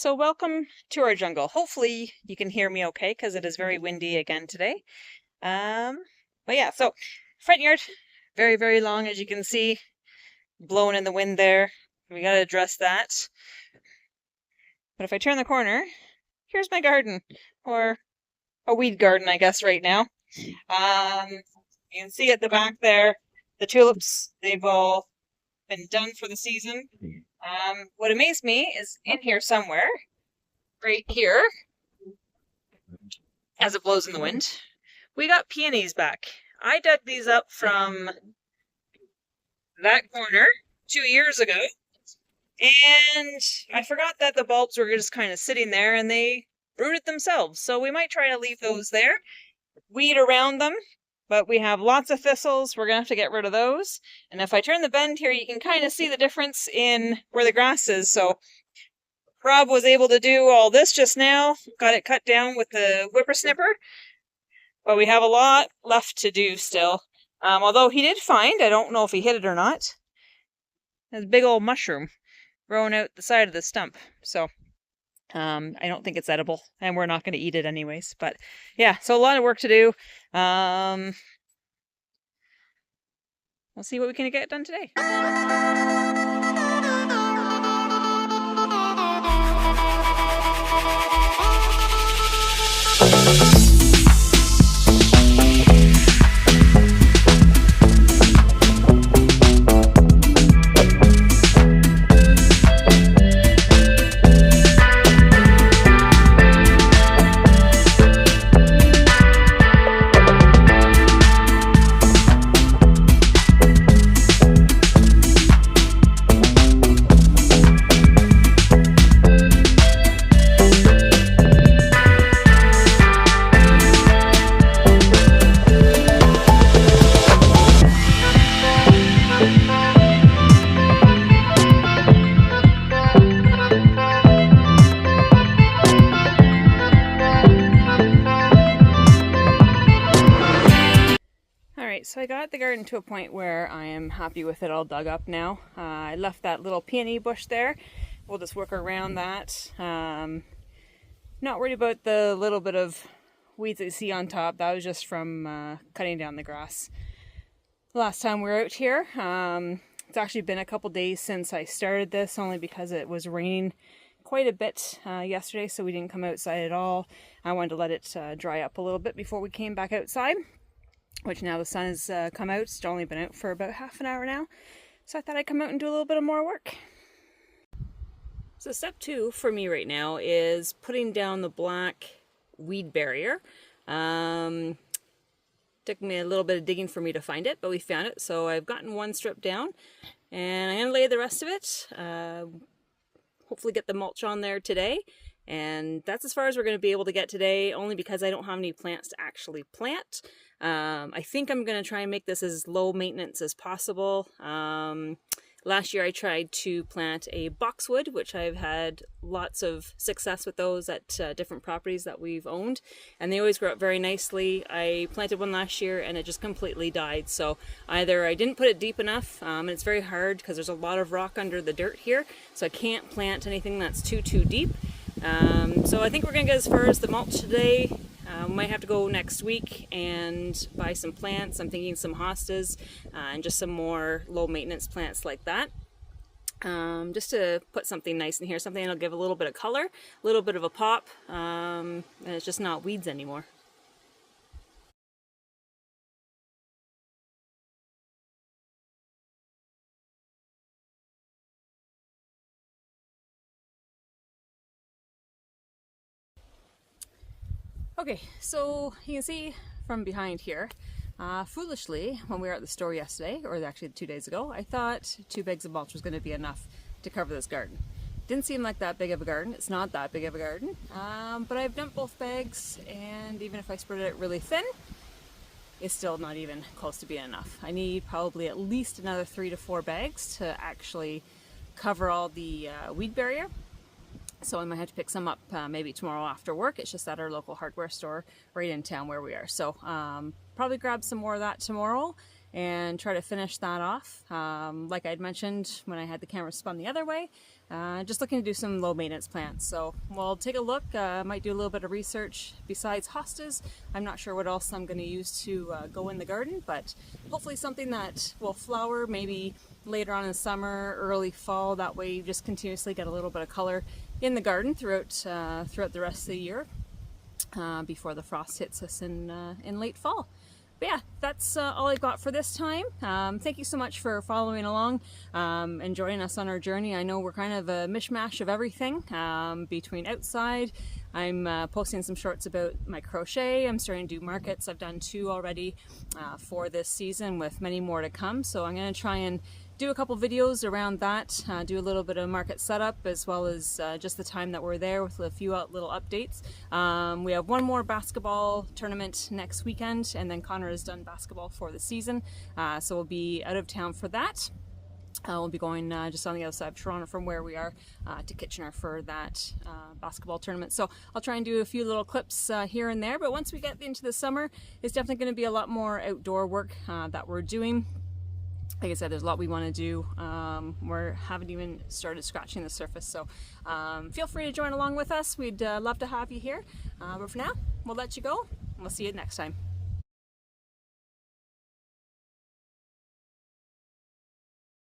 So welcome to our jungle. Hopefully you can hear me okay because it is very windy again today. Um, but yeah, so front yard, very, very long as you can see, blowing in the wind there. We got to address that. But if I turn the corner, here's my garden, or a weed garden, I guess, right now. You can see at the back there, the tulips, they've all been done for the season. What amazed me is in here somewhere, right here, as it blows in the wind, we got peonies back. I dug these up from that corner 2 years ago, and I forgot that the bulbs were just kind of sitting there and they rooted themselves. So we might try to leave those there, weed around them, but we have lots of thistles. We're going to have to get rid of those. And if I turn the bend here, you can kind of see the difference in where the grass is. So Rob was able to do all this just now, got it cut down with the whippersnipper, but we have a lot left to do still. Although he did find, I don't know if he hit it or not, there's a big old mushroom growing out the side of the stump. So I don't think it's edible, and we're not going to eat it anyways. But yeah, so a lot of work to do. We'll see what we can get done today. So I got the garden to a point where I am happy with it all dug up now. I left that little peony bush there. We'll just work around that. Not worried about the little bit of weeds that you see on top. That was just from cutting down the grass last time we were out here. It's actually been a couple days since I started this, only because it was raining quite a bit yesterday, so we didn't come outside at all. I wanted to let it dry up a little bit before we came back outside. Which now the sun has come out. It's only been out for about half an hour now. So I thought I'd come out and do a little bit of more work. So step 2 for me right now is putting down the black weed barrier. Took me a little bit of digging for me to find it, but we found it. So I've gotten one strip down and I'm going to lay the rest of it. Hopefully get the mulch on there today. And that's as far as we're going to be able to get today, only because I don't have any plants to actually plant. I think I'm going to try and make this as low maintenance as possible. Last year I tried to plant a boxwood, which I've had lots of success with those at different properties that we've owned, and they always grow up very nicely. I planted one last year and it just completely died, so either I didn't put it deep enough, and it's very hard because there's a lot of rock under the dirt here, so I can't plant anything that's too deep. So I think we're going to get as far as the mulch today. We might have to go next week and buy some plants. I'm thinking some hostas and just some more low maintenance plants like that. Just to put something nice in here, something that'll give a little bit of color, a little bit of a pop, and it's just not weeds anymore. Okay, so you can see from behind here, foolishly, when we were at the store yesterday, or actually 2 days ago, I thought 2 bags of mulch was going to be enough to cover this garden. Didn't seem like that big of a garden. It's not that big of a garden, but I've dumped both bags, and even if I spread it really thin, it's still not even close to being enough. I need probably at least another 3 to 4 bags to actually cover all the weed barrier. So I might have to pick some up maybe tomorrow after work. It's just at our local hardware store right in town where we are. So probably grab some more of that tomorrow and try to finish that off. Like I'd mentioned when I had the camera spun the other way, just looking to do some low maintenance plants. So we'll take a look, might do a little bit of research besides hostas. I'm not sure what else I'm going to use to go in the garden, but hopefully something that will flower maybe later on in the summer, early fall. That way you just continuously get a little bit of color in the garden throughout the rest of the year before the frost hits us in late fall. But yeah, that's all I've got for this time. Thank you so much for following along and joining us on our journey. I know we're kind of a mishmash of everything between outside. I'm posting some shorts about my crochet. I'm starting to do markets. I've done 2 already for this season with many more to come. So I'm going to try and do a couple videos around that, do a little bit of market setup as well as just the time that we're there with a few little updates. We have one more basketball tournament next weekend, and then Connor has done basketball for the season, so we'll be out of town for that. We'll be going just on the other side of Toronto from where we are to Kitchener for that basketball tournament. So I'll try and do a few little clips here and there, but once we get into the summer, it's definitely going to be a lot more outdoor work that we're doing. Like I said, there's a lot we want to do. We haven't even started scratching the surface, so feel free to join along with us. We'd love to have you here. But for now, we'll let you go, and we'll see you next time.